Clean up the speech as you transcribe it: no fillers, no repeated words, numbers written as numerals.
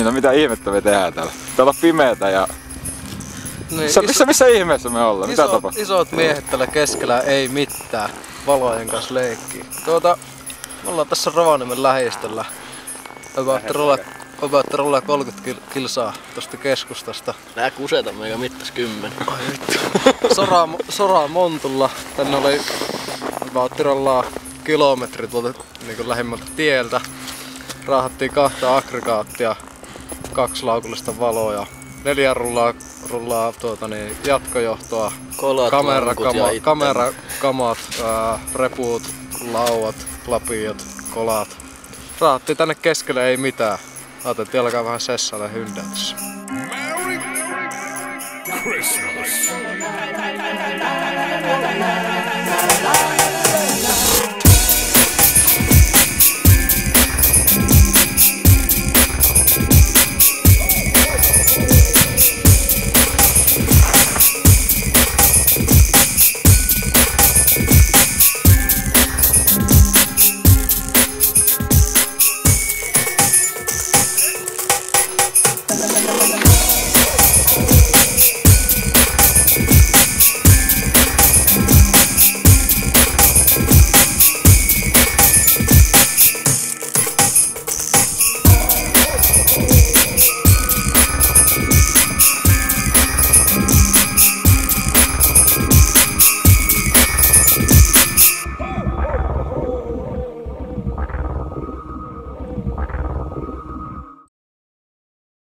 Niin, no mitä ihmettä me tehdään täällä? Täällä on pimeetä ja... Niin, missä ihmeessä me ollaan? Mitä tapahtuu? Isot miehet täällä keskellä ei mitään. Valojen kanssa leikkii. Me ollaan tässä Rovaniemen lähistöllä. About 30 kilsaa tosta keskustasta. Nää kuseta meikä mittas 10. Ai vittu. Soraa Montulla. Tänne oli about kilometri tuolta niin lähimmältä tieltä. Raahattiin 2 aggregaattia, 2 laukullista valoa, 4 rullaa jatkojohtoa, kamerakamat, reput, lauat, lapiot, kolat. Raahattiin tänne keskelle ei mitään. Ajateltiin alkaa vähän sessailla hyndää tässä. Merry Christmas!